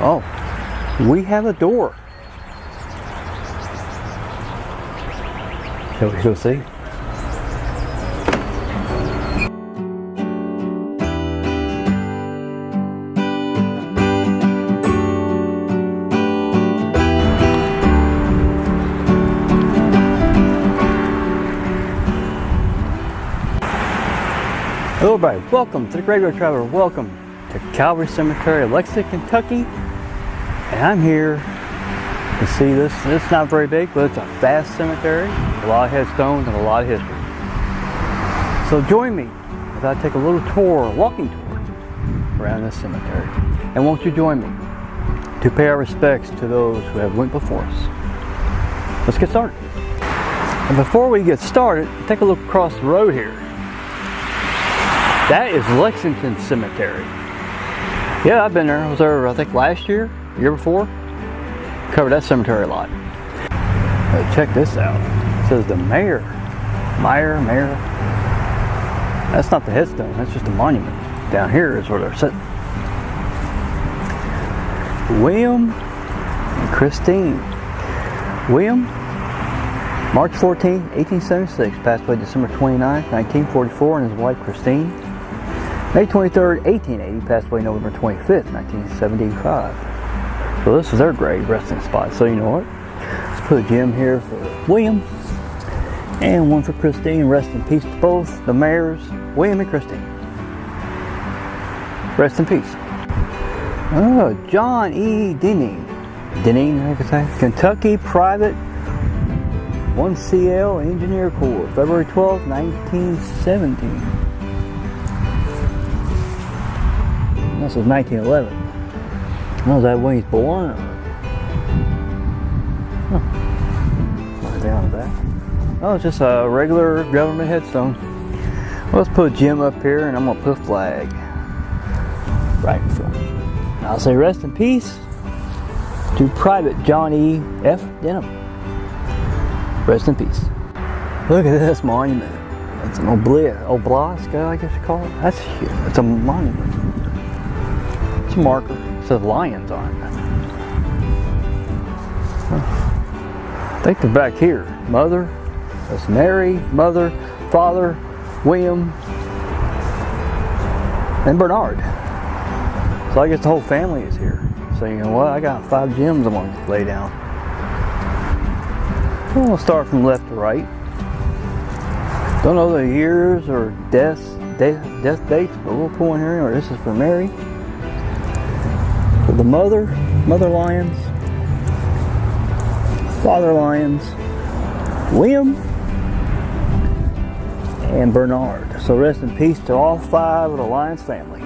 Oh, we have a door. Shall we go see? Hello everybody, welcome to the Graveyard Traveler. Welcome to Calvary Cemetery, Lexington, Kentucky. And I'm here to see this. It's not very big, but it's a vast cemetery. A lot of headstones and a lot of history. So join me as I take a little tour, walking tour around this cemetery. And won't you join me to pay our respects to those who have went before us. Let's get started. And before we get started, take a look across the road here. That is Lexington Cemetery. Yeah, I've been there. I was there, I think, last year, the year before. Covered that cemetery a lot. But check this out. It says the mayor. That's not the headstone. That's just a monument. Down here is where they're sitting. William and Christine. William, March 14, 1876, passed away December 29, 1944, and his wife Christine. May 23rd, 1880, passed away November 25th, 1975. So this is their grave resting spot. So you know what? Let's put a gem here for William and one for Christine. Rest in peace to both the mayors, William and Christine. Rest in peace. Oh, John E. Denning, I could say. Kentucky Private 1CL Engineer Corps, February 12, 1917. This was 1911. Oh, is that when he's born? What's that on the back? Oh, it's just a regular government headstone. Well, let's put a gem up here, and I'm going to put a flag right in front. I'll say rest in peace to Private John E. F. Denham. Rest in peace. Look at this monument. It's an obelisk, I guess you call it. That's huge. It's a monument. It's a marker. It says lions on it. I think they're back here. Mother, that's Mary, Mother, Father, William, and Bernard. So I guess the whole family is here. So you know what? I got 5 gems I'm going to lay down. We'll start from left to right. Don't know the years or death dates, but we'll pull in here. Or this is for Mary. For the mother lions, father lions, William, and Bernard. So rest in peace to all 5 of the Lions family.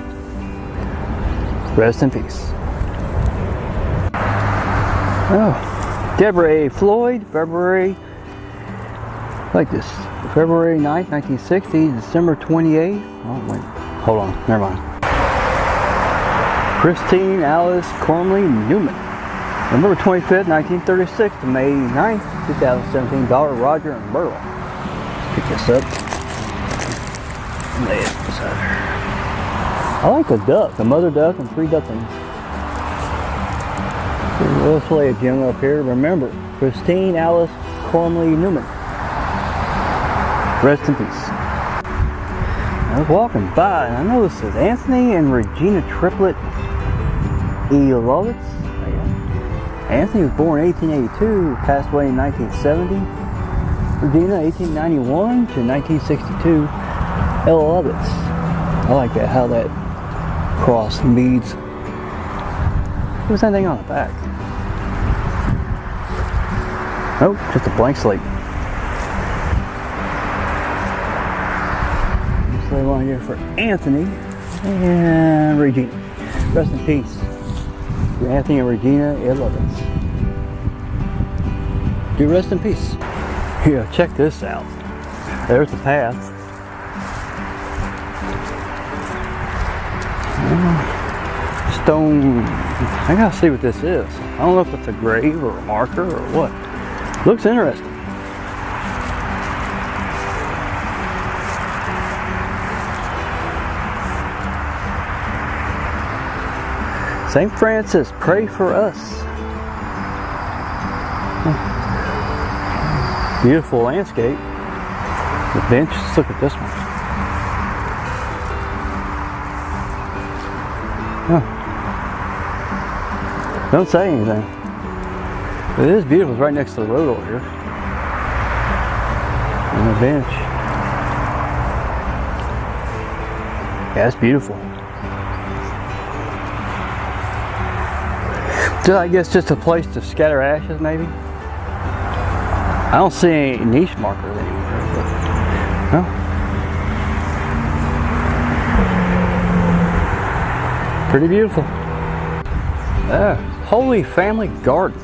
Rest in peace. Oh. Deborah A. Floyd, February 9th, 1960, December 28th. Oh, wait. Hold on. Never mind. Christine Alice Cormley Newman, November 25th, 1936 to May 9th, 2017. Daughter Roger and Burl. Pick this up. Lay it beside her. I like the duck, the mother duck and 3 ducklings. Let's lay a gem up here. Remember, Christine Alice Cormley Newman. Rest in peace. I was walking by and I noticed that Anthony and Regina Triplet E. Lovitz. Anthony was born in 1882, passed away in 1970. Regina, 1891 to 1962. L. Lovitz. I like that, how that cross beads. What's anything on the back? Nope, just a blank slate. Just lay one here for Anthony and Regina. Rest in peace to Anthony and Regina Lovitz. Do rest in peace. Here, check this out. There's the path. Stone. I gotta see what this is. I don't know if it's a grave or a marker or what. Looks interesting. St. Francis, pray for us. Beautiful landscape. The bench, let's look at this one. Don't say anything. But it is beautiful. It's right next to the road over here. And the bench. Yeah, it's beautiful. So I guess just a place to scatter ashes, maybe. I don't see any niche markers anywhere, but no. Pretty beautiful. Holy Family Garden.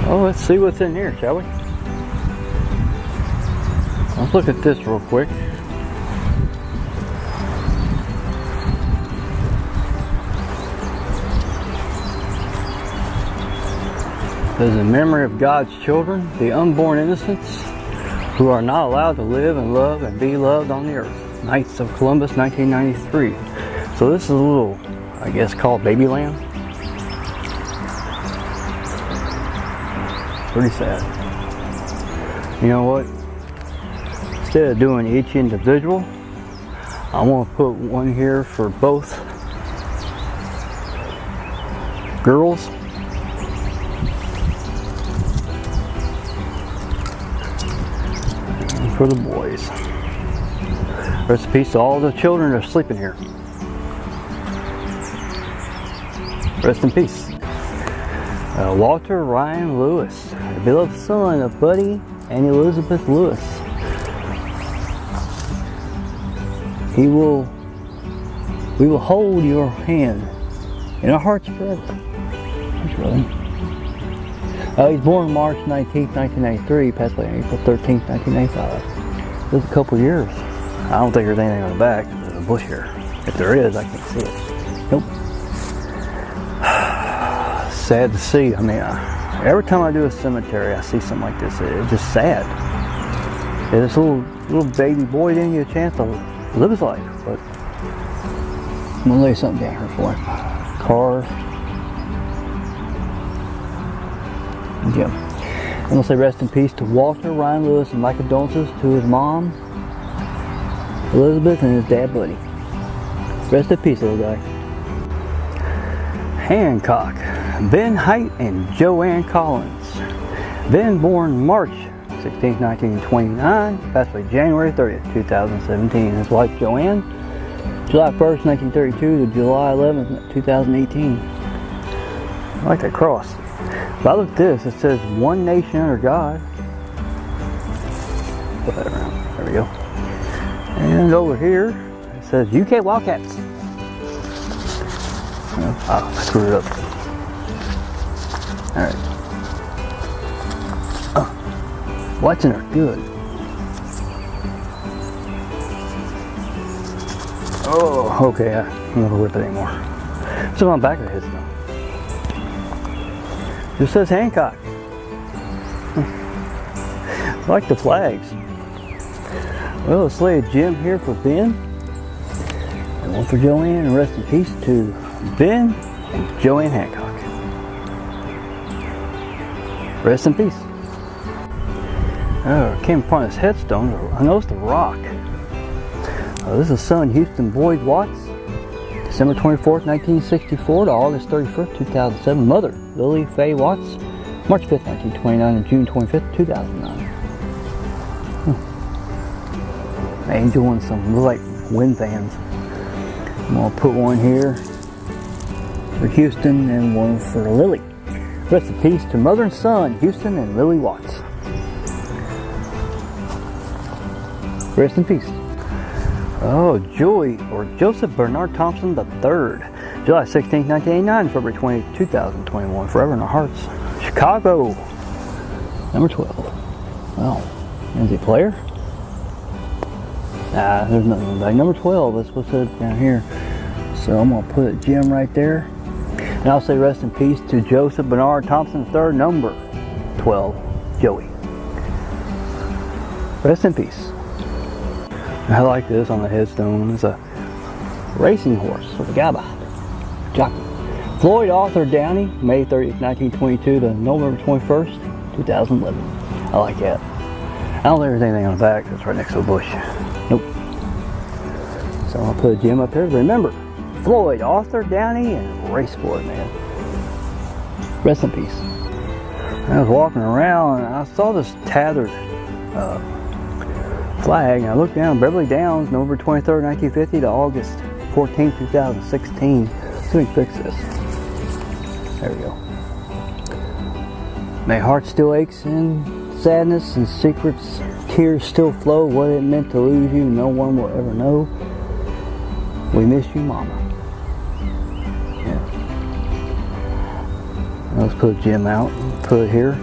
Oh, let's see what's in here, shall we? Let's look at this real quick. As in memory of God's children, the unborn innocents who are not allowed to live and love and be loved on the earth. Knights of Columbus, 1993. So this is a little, I guess, called baby lamb. Pretty sad. You know what? Instead of doing each individual, I want to put one here for both girls. And for the boys. Rest in peace to all the children that are sleeping here. Rest in peace. Walter Ryan Lewis, the beloved son of Buddy and Elizabeth Lewis. We will hold your hand in our hearts forever. That's really. He's born March 19th, 1993, passed away April 13th, 1985. It was a couple years. I don't think there's anything on the back. There's a bush here. If there is, I can't see it. Nope. Sad to see. I mean, every time I do a cemetery, I see something like this. It's just sad. This little baby boy didn't get a chance to live his life. But I'm gonna lay something down here for him. Cars. Yeah. I'm gonna say rest in peace to Walter Ryan Lewis and my condolences to his mom, Elizabeth, and his dad, Buddy. Rest in peace, little guy. Hancock. Ben Height and Joanne Collins. Ben born March 16, 1929, passed away January 30th, 2017. His wife Joanne, July 1st, 1932 to July 11th, 2018. I like that cross. If I look at this, it says one nation under God. Put that around. There we go. And over here, it says UK Wildcats. Oh, I screwed it up. Alright. Oh, watching are good. Oh, okay. I'm not gonna rip it anymore. It's on the back of the headstone. Just says Hancock. I like the flags. Well, let's lay a gem here for Ben. And one for Joanne. And rest in peace to Ben and Joanne Hancock. Rest in peace. Oh, I came upon this headstone. I noticed a rock. This is son Houston Boyd Watts, December 24th, 1964 to August 31st, 2007. Mother Lily Faye Watts, March 5th, 1929 to June 25th, 2009. Angel and some like wind fans. I'm gonna put one here for Houston and one for Lily. Rest in peace to mother and son, Houston and Lily Watts. Rest in peace. Oh, Joey, or Joseph Bernard Thompson III. July 16, 1989, February 20, 2021. Forever in our hearts. Chicago. Number 12. Wow. Is he a player? Nah, there's nothing like number 12. That's what's it down here. So I'm going to put a gem right there. And I'll say rest in peace to Joseph Bernard Thompson III, number 12, Joey. Rest in peace. I like this on the headstone. It's a racing horse with a guy behind it. jockey. Floyd Arthur Downey, May 30th, 1922 to November 21st, 2011. I like that. I don't think there's anything on the back. It's right next to a bush. Nope. So I'm going to put a gem up here. Remember, Floyd Arthur Downey and race for it, man. Rest in peace. I was walking around and I saw this tattered flag, and I looked down, Beverly Downs, November 23rd, 1950 to August 14th, 2016. Let me fix this. There we go. My heart still aches in sadness and secrets, tears still flow. What it meant to lose you, no one will ever know. We miss you, Mama. Yeah. Let's put a gem out, put it here.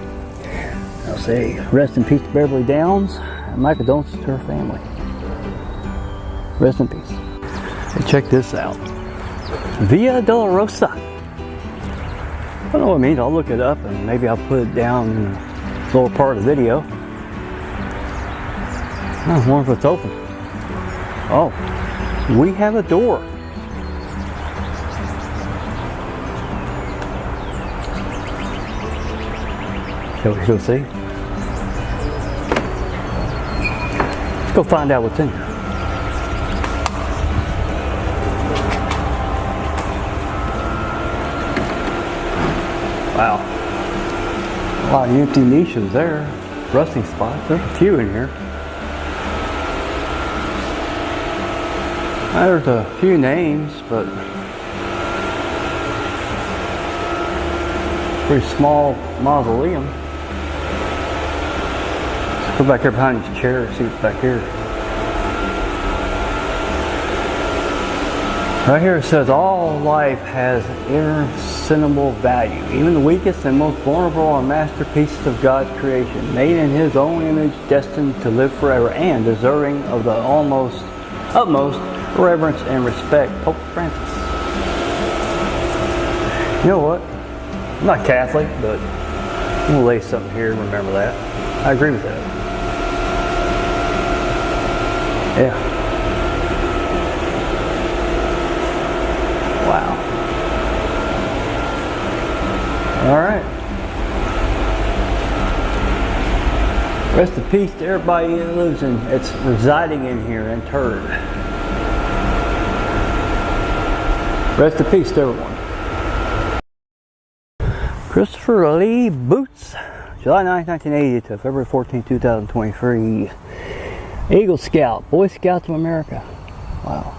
I'll say, rest in peace to Beverly Downs, and my condolences to her family. Rest in peace. Hey, check this out. Via Dolorosa. I don't know what it means. I'll look it up and maybe I'll put it down in the lower part of the video. I wonder if it's open. Oh, we have a door. Shall we go see? Let's go find out what's in here. Wow. A lot of empty niches there. Rusting spots. There's a few in here. There's a few names, but pretty small mausoleum. Let's go back here behind these chairs, see what's back here. Right here it says, all life has inestimable value. Even the weakest and most vulnerable are masterpieces of God's creation, made in His own image, destined to live forever, and deserving of the utmost reverence and respect. Pope Francis. You know what? I'm not Catholic, but I'm going to lay something here, remember that. I agree with that. Yeah. Wow. Alright. Rest in peace to everybody that lives in, it's residing in here, interred. Rest in peace to everyone. Christopher Lee Boots, July 9, 1980 to February 14, 2023. Eagle Scout, Boy Scouts of America. Wow.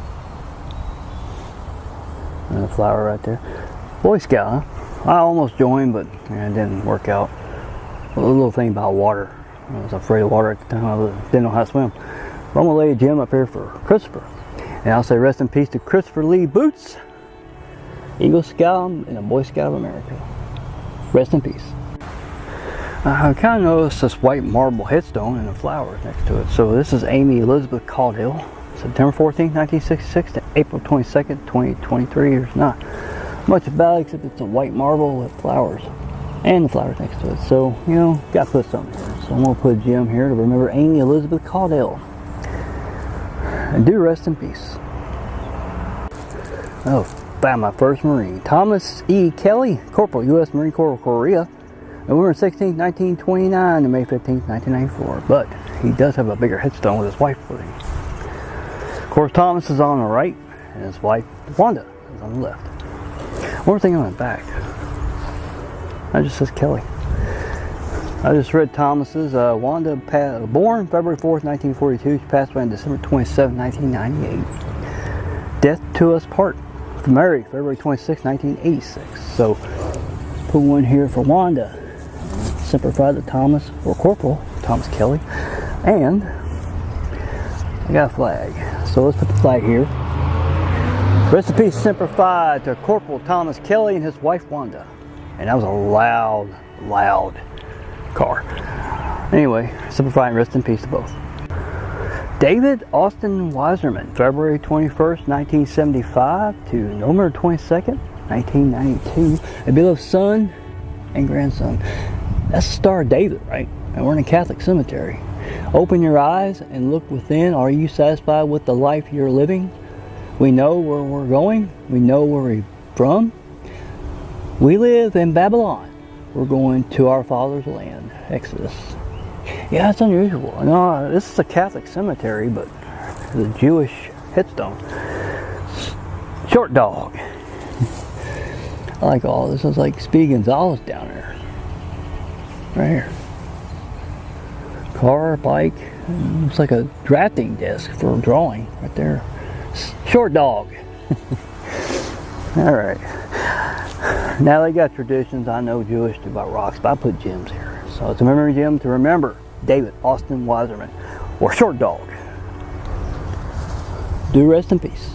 And a flower right there. Boy Scout, huh? I almost joined, but it didn't work out. A little thing about water. I was afraid of water at the time. I didn't know how to swim. But I'm going to lay a gem up here for Christopher. And I'll say rest in peace to Christopher Lee Boots, Eagle Scout, and a Boy Scout of America. Rest in peace. I kind of noticed this white marble headstone and the flowers next to it. So this is Amy Elizabeth Caudill, September 14, 1966 to April 22nd, 2023. There's not much about it except it's a white marble with flowers and the flowers next to it. So, you know, got to put something here. So I'm going to put a gem here to remember Amy Elizabeth Caudill. And do rest in peace. Oh, found my first Marine. Thomas E. Kelly, Corporal, U.S. Marine Corps of Korea, November 16, 1929 to May 15, 1994. But he does have a bigger headstone with his wife with him. Of course, Thomas is on the right, and his wife, Wanda, is on the left. One thing on the back. That just says Kelly. I just read Thomas's. Wanda, born February 4th, 1942. She passed away on December 27, 1998. Death to us part. Married February 26, 1986. So, put one here for Wanda. Semper Fi to Thomas, or Corporal Thomas Kelly. And I got a flag. So let's put the flag here. Rest in peace, Semper Fi to Corporal Thomas Kelly and his wife Wanda. And that was a loud, loud car. Anyway, Semper Fi and rest in peace to both. David Austin Weiserman, February 21st, 1975 to November 22nd, 1992. A beloved son and grandson. That's the Star of David, right? And we're in a Catholic cemetery. Open your eyes and look within. Are you satisfied with the life you're living? We know where we're going. We know where we've from We Live in Babylon. We're going to our father's land, Exodus. Yeah, it's unusual. No, this is a Catholic cemetery, but the Jewish headstone. Short dog. I like all this. It's like Speed Gonzales down there. Right here. Car, bike. It's like a drafting desk for drawing right there. Short dog. Alright. Now they got traditions. I know Jewish do about rocks, but I put gems here. So it's a memory gem to remember David Austin Wiserman, or Short Dog. Do rest in peace.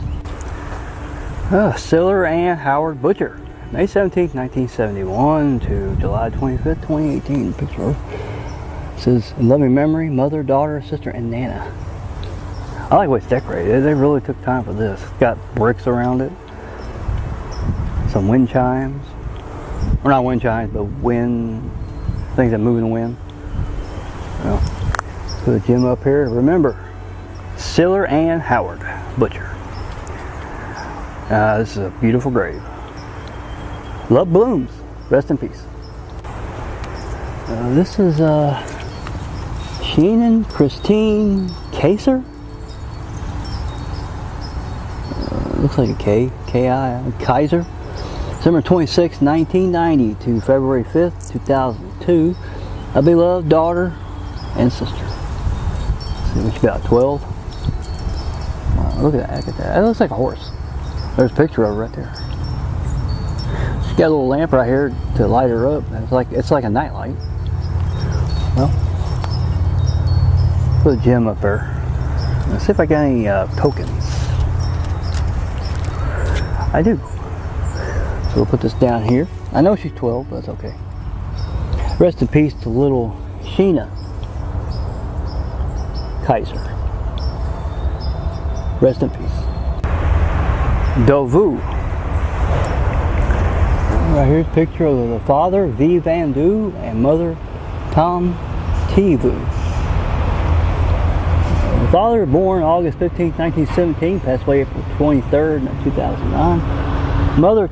Siller Ann Howard Butcher, May 17, 1971 to July 25, 2018. Picture. It says, in loving memory, mother, daughter, sister, and Nana. I like the way it's decorated. They really took time for this. It's got bricks around it. Some wind chimes. Or not wind chimes, but wind things that move in the wind. Well, put a gem up here. Remember, Siller Ann Howard Butcher. This is a beautiful grave. Love blooms. Rest in peace. This is Shannon Christine Kaiser. Looks like a K. K-I. Kaiser. December 26, 1990 to February 5th, 2002. A beloved daughter and sister. Let's see what you got, 12? Wow, look at that, look at that. That looks like a horse. There's a picture of her right there. She's got a little lamp right here to light her up. It's like a night light. Well, put a gem up there. Let's see if I got any tokens. I do. So we'll put this down here. I know she's 12, but that's okay. Rest in peace to little Sheena Kaiser. Rest in peace. Dovu. Right here's a picture of the father, V. Van Du, and mother, Tom Tivu. The father was born August 15, 1917, passed away April 23rd, 2009. Mother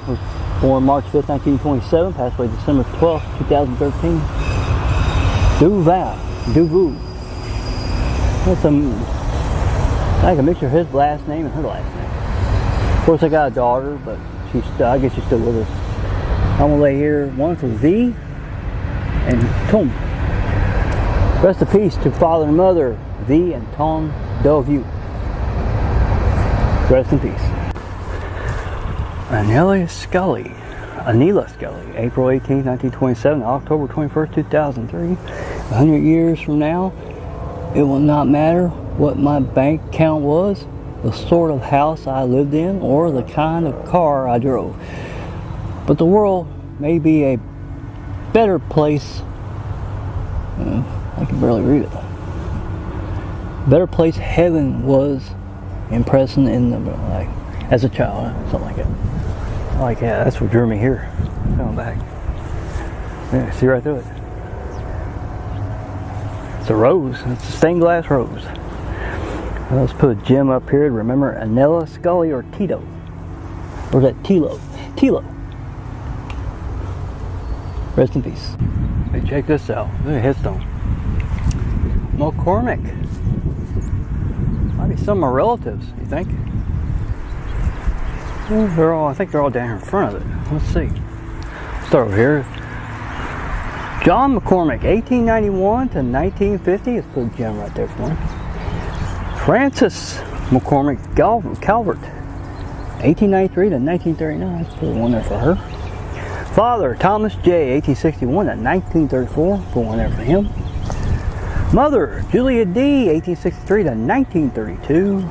was born March 5th, 1927, passed away December 12th, 2013. Duvu. That's like a mixture of his last name and her last name. Of course, I got a daughter, but I guess she's still with us. I'm gonna lay here one for V and Tom. Rest in peace to father and mother, V and Tom Dovu. Rest in peace. Anila Scully, April 18, 1927 October 21st, 2003. 100 years from now, it will not matter what my bank account was, the sort of house I lived in, or the kind of car I drove. But the world may be a better place. I can barely read it. Better place heaven was impressing in the, like, as a child, something like that. I like that. That's what drew me here. Coming back. Yeah, see right through it. It's a rose. It's a stained glass rose. Let's put a gem up here to remember Anella Scully or Tito. Or is that Tilo? Tilo. Rest in peace. Hey, check this out. Look at headstone. McCormick. Might be some of my relatives, you think? Well, I think they're all down here in front of it. Let's see. Start over here. John McCormick, 1891 to 1950. Let's put a gem right there for him. Frances McCormick Calvert, 1893 to 1939. Let's put one there for her. Father, Thomas J, 1861 to 1934. Put one there for him. Mother, Julia D, 1863 to 1932.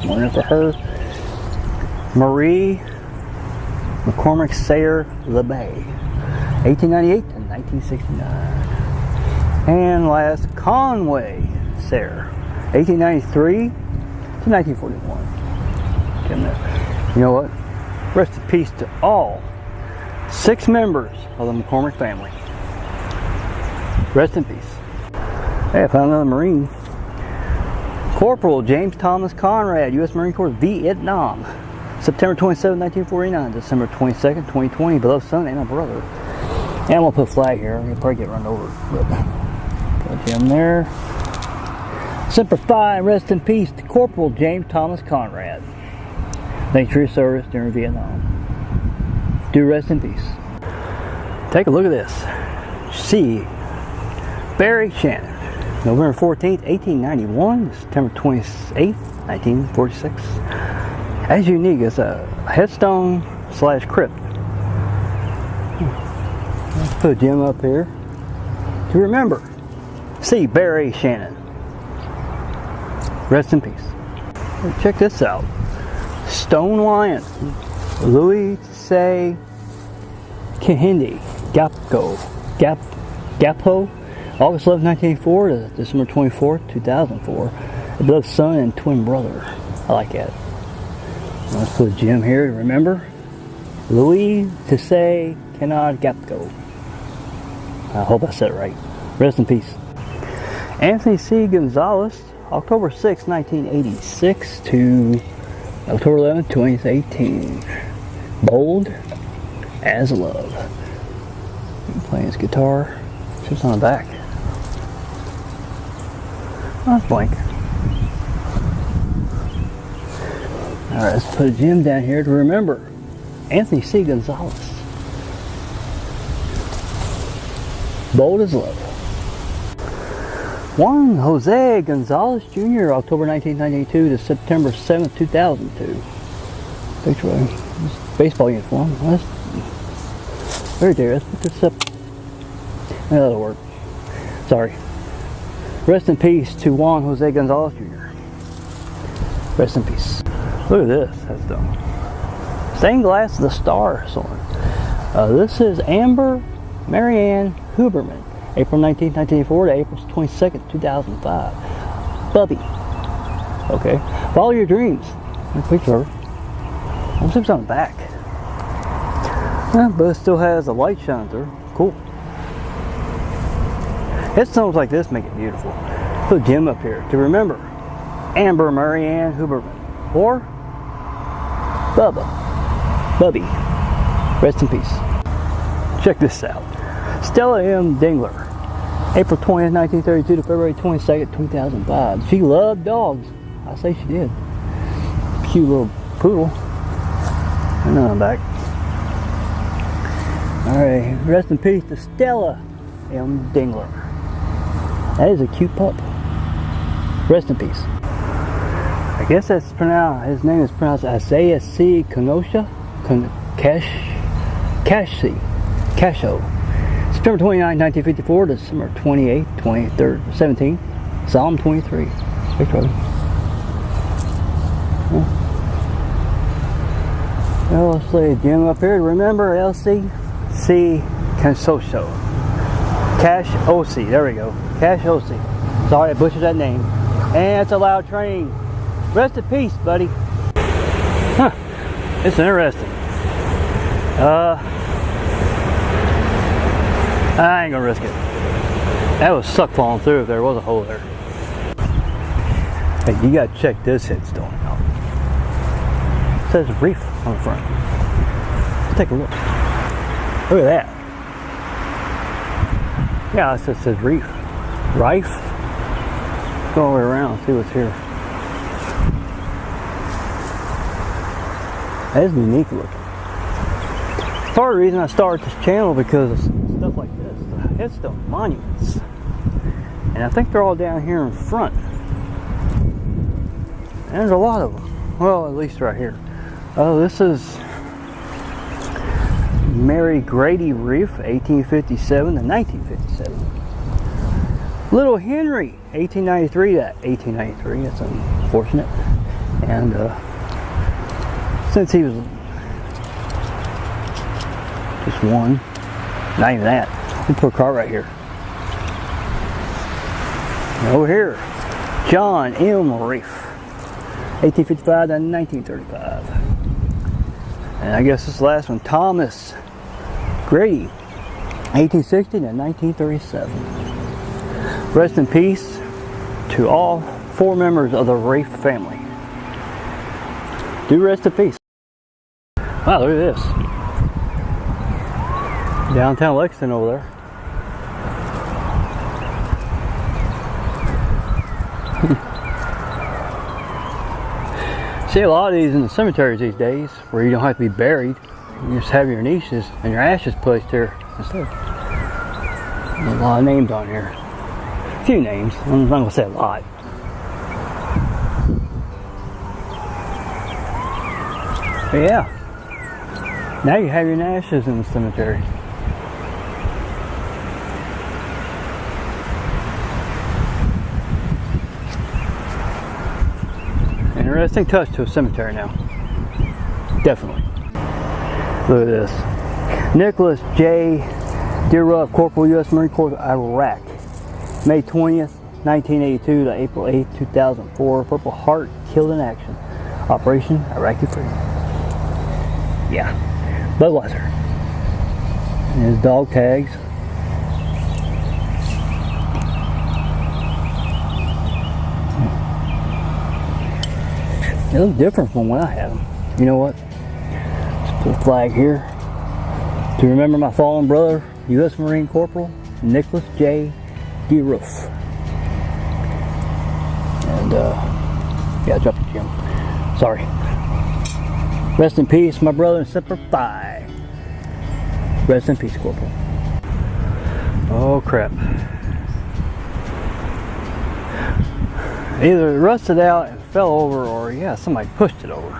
One there for her. Marie McCormick Sayre LeBay, 1898 to 1969. And last, Conway Sayre, 1893 to 1941. You know what? Rest in peace to all 6 members of the McCormick family. Rest in peace. Hey, I found another Marine. Corporal James Thomas Conrad, U.S. Marine Corps, Vietnam. September 27, 1949, December 22nd, 2020, beloved son and a brother. And I'm going to put a flag here. He'll probably get run over, but put him there. Semper Fi, and rest in peace to Corporal James Thomas Conrad. Thanks for your service during Vietnam. Do rest in peace. Take a look at this. See, Barry Shannon, November 14th, 1891, September 28th, 1946. As unique as a headstone / crypt. Let's put a gem up here to remember. See, Barry Shannon. Rest in peace. Check this out. Stone Lion, Louis Say Kehinde Gapho, August 11, 1984 to December 24, 2004. A beloved son and twin brother. I like that. Let's put a gem here to remember. Louis Say Kehinde Gapho. I hope I said it right. Rest in peace. Anthony C. Gonzalez, October 6, 1986 to October 11, 2018. Bold as love. Playing his guitar. Just on the back. Oh, it's blank. Alright, let's put a gem down here to remember. Anthony C. Gonzalez. Bold as love. Juan Jose Gonzalez Jr., October 1992 to September 7th, 2002. Picture of his baseball uniform. Right there, let's put this up. That'll work. Sorry. Rest in peace to Juan Jose Gonzalez Jr. Rest in peace. Look at this. That's done. Stained glass, the star sword. This is Amber Marianne Huberman, April 19, 1984 to April 22nd, 2005. Bubby. Okay. Follow your dreams. There's a picture of her. What's on the back? But it still has a light shine through. Cool. Headstones like this make it beautiful. Put a gem up here to remember. Amber Marianne Huberman. Or Bubby. Rest in peace. Check this out. Stella M. Dingler. April 20th, 1932 to February 22nd, 2005. She loved dogs. I say she did. Cute little poodle. And then I'm back. Alright, rest in peace to Stella M. Dingler. That is a cute pup. Rest in peace. I guess that's pronounced, his name is pronounced Isaiah C. Kenosha? Casho. September 29, 1954 to December 28, 2017. Psalm 23. Picture of him. Well, let's lay a gem up here. Remember LC? C. Cansosho. Cash O.C. There we go. Cash O.C. Sorry I butchered that name. And it's a loud train. Rest in peace, buddy. Huh. It's interesting. I ain't gonna risk it. That would suck falling through if there was a hole there. Hey, you gotta check this headstone out. It says reef on the front. Let's take a look. Look at that. Yeah, it says reef. Rife. Let's go all the way around and see what's here. That is unique looking. Part of the reason I started this channel because of stuff like this, the headstone monuments. And I think they're all down here in front. And there's a lot of them. Well, at least right here. Oh, this is Mary Grady Reef, 1857 to 1957. Little Henry, 1893 to 1893. That's unfortunate. And since he was just one, not even that. We put a car right here. And over here, John M. Reef, 1855 to 1935. And I guess this last one, Thomas Grady, 1860 to 1937. Rest in peace to all 4 members of the Reef family. Do rest in peace. Wow, look at this. Downtown Lexington over there. See a lot of these in the cemeteries these days where you don't have to be buried. You just have your niches and your ashes placed here instead. There's a lot of names on here. A few names. I'm not going to say a lot. But yeah. Now you have your ashes in the cemetery. Interesting touch to a cemetery now. Definitely. Look at this. Nicholas J. Deruff, Corporal, U.S. Marine Corps, Iraq. May 20th, 1982 to April 8th, 2004. Purple Heart, killed in action. Operation Iraqi Freedom. Yeah. Budweiser. And his dog tags. It looks different from when I had them. You know what? Let's put a flag here to remember my fallen brother, U.S. Marine Corporal Nicholas J. DeRoof. And yeah, drop the Jim. Sorry. Rest in peace, my brother in Semper Fi. Rest in peace, Corporal. Oh crap! Either it rusted out and fell over, or yeah, somebody pushed it over.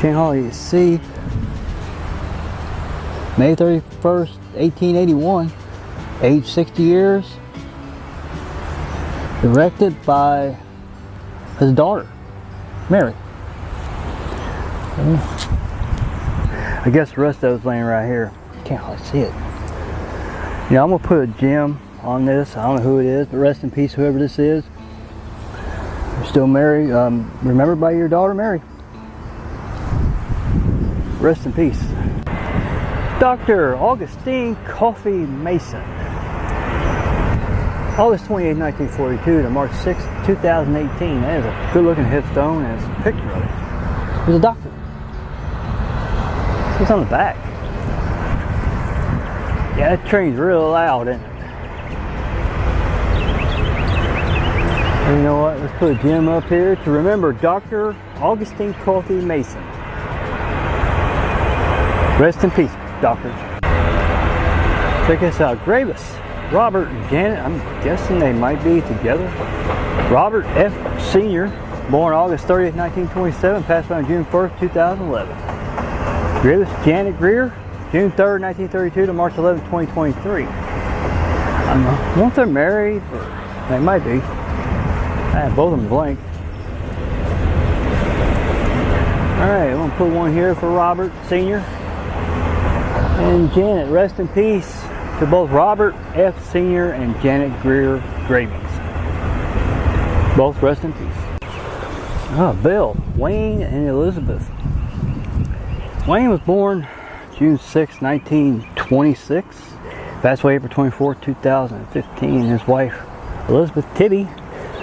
Can't hardly see. May 31st, 1881, age 60 years. Erected by his daughter, Mary. I guess the rest of it was laying right here. Can't hardly see it. You know, I'm gonna put a gem on this. I don't know who it is, but rest in peace, whoever this is. You're still married, remembered by your daughter, Mary. Rest in peace. Dr. Augustine Coffey Mason. August 28, 1942 to March 6, 2018. That is a good looking headstone and it's a picture of it. He's a doctor. It's on the back. Yeah, that train's real loud, isn't it? And you know what? Let's put a gem up here to remember Dr. Augustine Coffey Mason. Rest in peace, doctor. Check this out. Gravis. Robert and Janet, I'm guessing they might be together. Robert F. Sr., born August 30th, 1927, passed away on June 1st, 2011. Gravis Janet Greer, June 3rd, 1932 to March 11th, 2023. I don't know. I wonder if they're married, or they might be. I have both of them blank. Alright, I'm going to put one here for Robert Sr. and Janet. Rest in peace to both Robert F. Sr. and Janet Greer Gravings. Both rest in peace. Oh, Bill, Wayne, and Elizabeth. Wayne was born June 6, 1926. Passed away April 24, 2015. His wife, Elizabeth Tibby,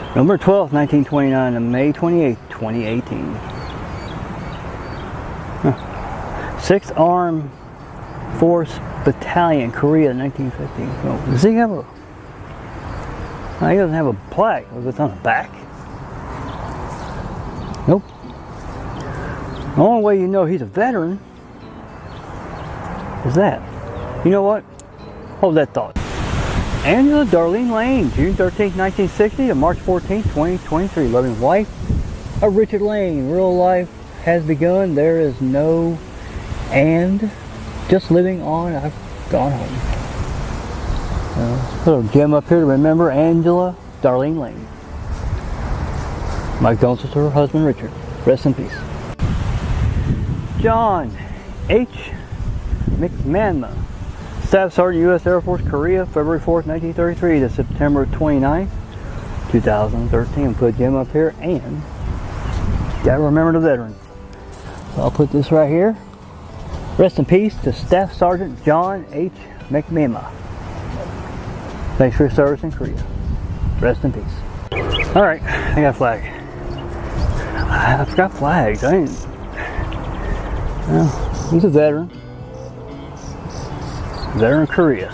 November 12, 1929 to May 28, 2018. 6th Armed Force Battalion, Korea, 1950. So, does he have a... No, he doesn't have a plaque. Was it on the back? Nope. The only way you know he's a veteran is that. You know what? Hold that thought. Angela Darlene Lane, June 13, 1960 to March 14, 2023. Loving wife of Richard Lane. Real life has begun. There is no and. Just living on. I've gone home. Put a gem up here to remember Angela Darlene Lane. My condolences to her husband Richard. Rest in peace. John H. McMahon, Staff Sergeant, U.S. Air Force, Korea, February 4th, 1933 to September 29th, 2013. Put a gem up here and gotta remember the veteran. So I'll put this right here. Rest in peace to Staff Sergeant John H. McMahon. Thanks for your service in Korea. Rest in peace. Alright, I got a flag. I've got flags. I didn't. Well, he's a veteran. Veteran of Korea.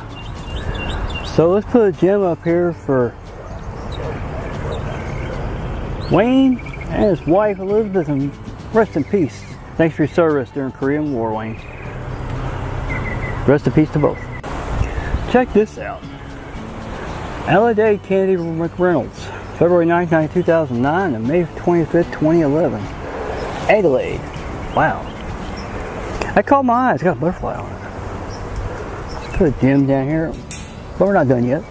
So let's put a gem up here for Wayne and his wife Elizabeth, and rest in peace. Thanks for your service during Korean War, Wayne. Rest in peace to both. Check this out. Adelaide Kennedy McReynolds, February 9th, 2009 and May 25th, 2011. Adelaide. Wow. That caught my eye. It's got a butterfly on it. Let's put a gem down here. But we're not done yet.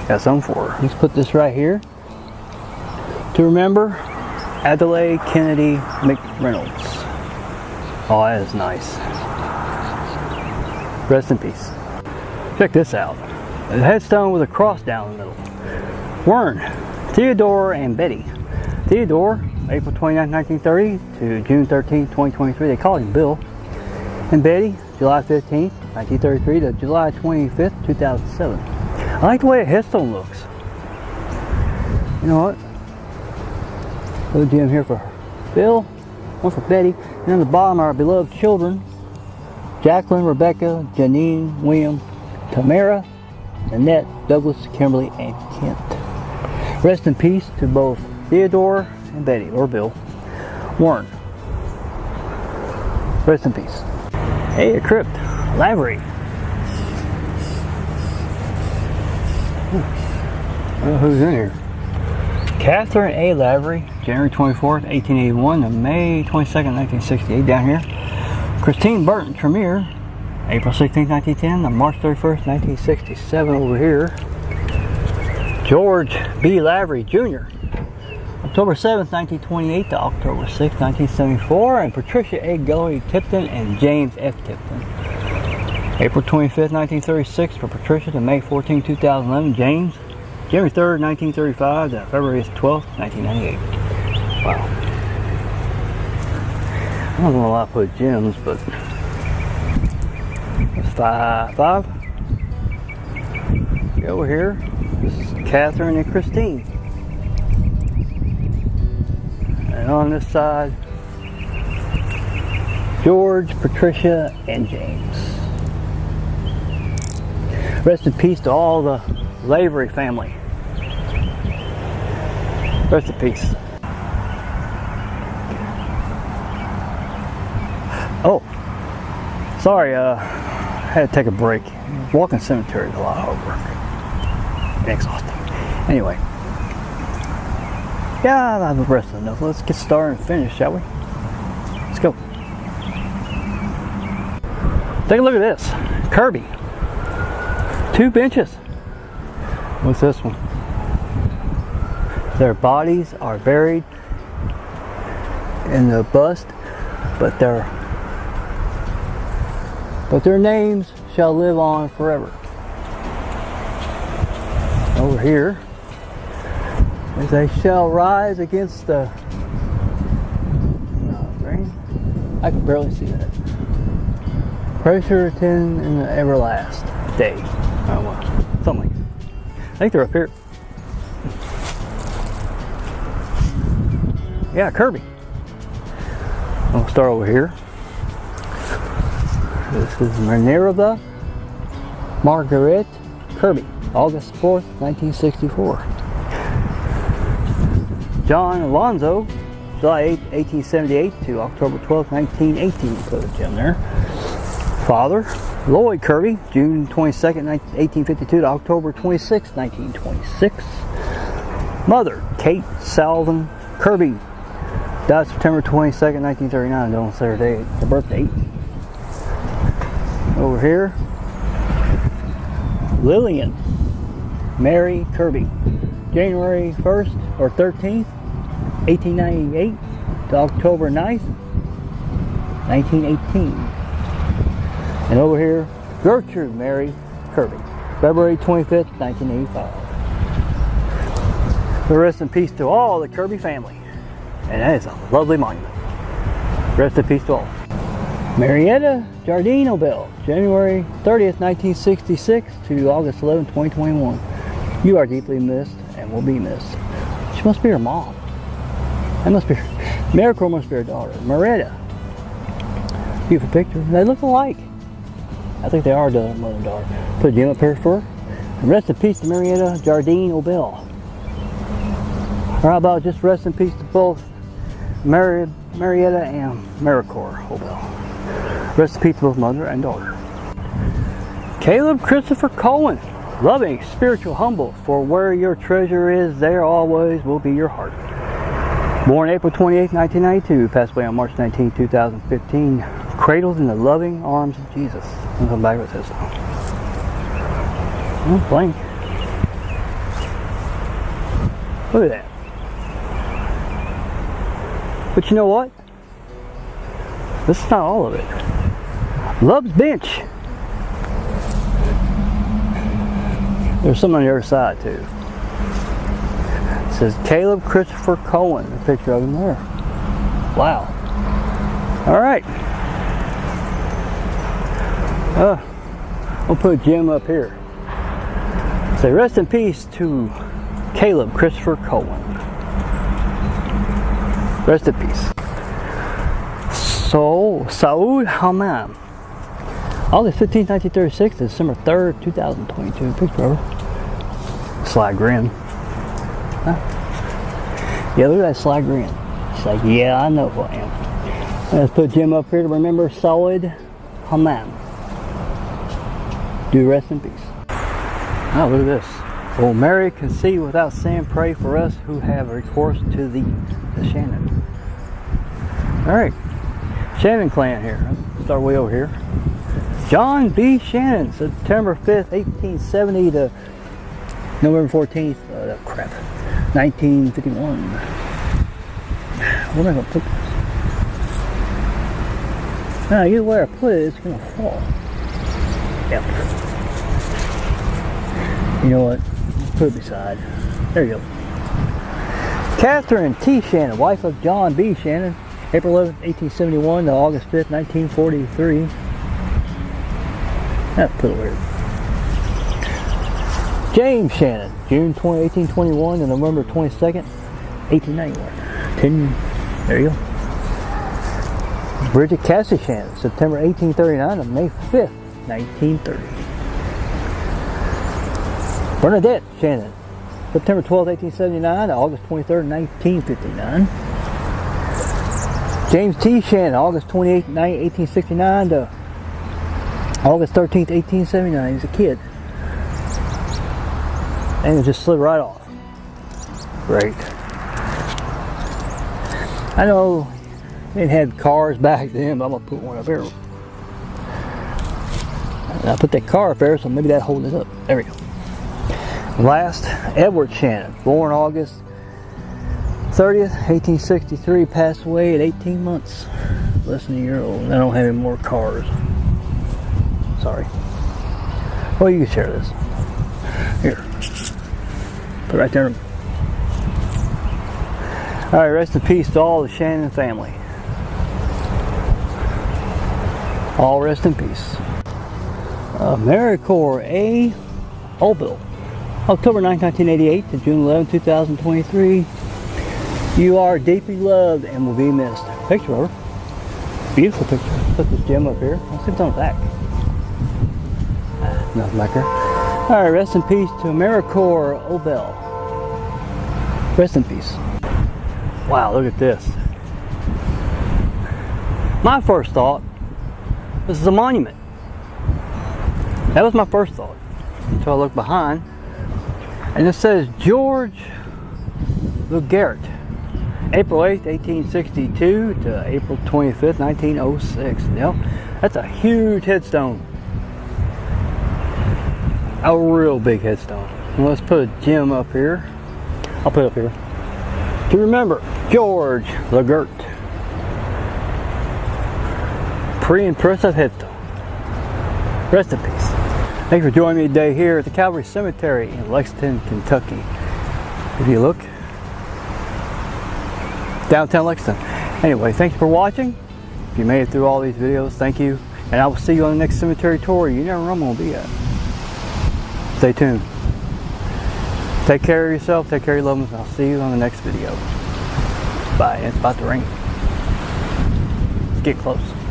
Got some for her. Let's put this right here to remember Adelaide Kennedy McReynolds. Oh, that is nice. Rest in peace. Check this out. A headstone with a cross down the middle. Wern, Theodore and Betty. Theodore, April 29, 1930 to June 13, 2023. They called him Bill. And Betty, July 15, 1933 to July 25th, 2007. I like the way a headstone looks. You know what? Little gem here for Bill, one for Betty, and on the bottom are our beloved children, Jacqueline, Rebecca, Janine, William, Tamara, Annette, Douglas, Kimberly, and Kent. Rest in peace to both Theodore and Betty, or Bill. Warren. Rest in peace. Hey, a crypt. Lavery. Well, who's in here? Catherine A. Lavery, January 24th, 1881 to May 22nd, 1968, down here. Christine Burton Tremere, April 16th, 1910 to March 31st, 1967, over here. George B. Lavery, Jr., October 7th, 1928 to October 6th, 1974, and Patricia A. Gully Tipton and James F. Tipton. April 25th, 1936 for Patricia to May 14, 2011, James. January 3rd, 1935 to February 12th, 1998. Wow. I don't know a lot to put gems, but it's five. Go over here. This is Catherine and Christine. And on this side, George, Patricia, and James. Rest in peace to all the Lavery family. Rest in peace. Oh, sorry, I had to take a break. Walking cemetery is a lot of hard work and exhausting. Anyway, yeah, I've rested enough. Let's get started and finish, shall we? Let's go. Take a look at this. Kirby. 2 benches. What's this one? Their bodies are buried in the bust, but their names shall live on forever. Over here, as they shall rise against the rain. I can barely see that. Pressure attend in the everlast day. Oh well, something like that. I think they're up here. Yeah, Kirby. We'll start over here. This is Minerva Margaret Kirby, August 4th, 1964. John Alonzo, July 8th, 1878 to October 12th, 1918. Put a gem there. Father, Lloyd Kirby, June 22nd, 1852 to October 26th, 1926. Mother, Kate Salvin Kirby, died September 22nd, 1939. Don't say her date, her birth date. Over here, Lillian Mary Kirby, January 1st or 13th, 1898 to October 9th, 1918. And over here, Gertrude Mary Kirby, February 25th, 1985. So rest in peace to all the Kirby family. And that is a lovely monument. Rest in peace to all. Marietta Jardine Obel, January 30th, 1966 to August 11th, 2021. You are deeply missed and will be missed. She must be her mom. That must be her. Miracle must be her daughter. Marietta. Beautiful picture. They look alike. I think they are the mother and daughter. Put a gem up here for her. And rest in peace to Marietta Jardine Obel. Or how about just rest in peace to both Marietta and Maricor Obel. Rest in peace to both mother and daughter. Caleb Christopher Cohen. Loving, spiritual, humble. For where your treasure is, there always will be your heart. Born April 28, 1992. Passed away on March 19, 2015. Cradled in the loving arms of Jesus. I'll come back with this now. Oh, blank. Look at that. But you know what? This is not all of it. Love's Bench. There's some on the other side too. It says Caleb Christopher Cohen. A picture of him there. Wow. All right. We'll put a gem up here. Say rest in peace to Caleb Christopher Cohen. Rest in peace. So, Saud Hammam. August 15, 1936 to December 3rd, 2022. Picture of her. Sly grin. Huh? Yeah, look at that sly grin. It's like, yeah, I know who I am. Let's put Jim up here to remember Saud Hammam. Do rest in peace. Oh, look at this. Oh, Mary can see without sin, pray for us who have recourse to thee. The Shannon. Alright. Shannon clan here. Let's start way over here. John B. Shannon, September 5th, 1870 to November 14th, 1951. Where am I going to put this? Either way I put it, it's going to fall. Yep. You know what? Put it beside. There you go. Catherine T. Shannon, wife of John B. Shannon, April 11th, 1871 to August 5th, 1943. Put it weird. James Shannon, June 20, 1821 to November 22nd, 1891. There you go. Bridget Cassie Shannon, September 1839 to May 5th, 1930. Bernadette Shannon, September 12, 1879 to August 23rd, 1959. James T. Shannon, August 28, 1869 to August 13th, 1879. He's a kid. And it just slid right off. Great. I know they had cars back then, but I'm going to put one up here. And I put that car up there, so maybe that holds it up. There we go. Last, Edward Shannon, born August 30th, 1863, passed away at 18 months. Less than a year old. I don't have any more cars. Sorry. Well, you can share this. Here. Put it right there. Alright, rest in peace to all the Shannon family. All rest in peace. Maricor A. Obel, October 9, 1988 to June 11, 2023. You are deeply loved and will be missed. Picture of her. Beautiful picture. Put this gem up here. Let's see what's on the back. Nothing back there. Alright, rest in peace to Maricor Obel. Rest in peace. Wow, look at this. My first thought, this is a monument. That was my first thought. Until I looked behind. And it says George LeGarrette, April 8th, 1862 to April 25th, 1906. Yep, that's a huge headstone. A real big headstone. Well, let's put a gem up here. I'll put it up here. To remember George LeGarrette. Pretty impressive headstone. Rest in peace. Thanks for joining me today here at the Calvary Cemetery in Lexington, Kentucky. If you look, downtown Lexington. Anyway, thank you for watching. If you made it through all these videos, thank you. And I will see you on the next cemetery tour. You never know where I'm going to be at. Stay tuned. Take care of yourself, take care of your loved ones, and I'll see you on the next video. Bye. It's about to rain. Let's get close.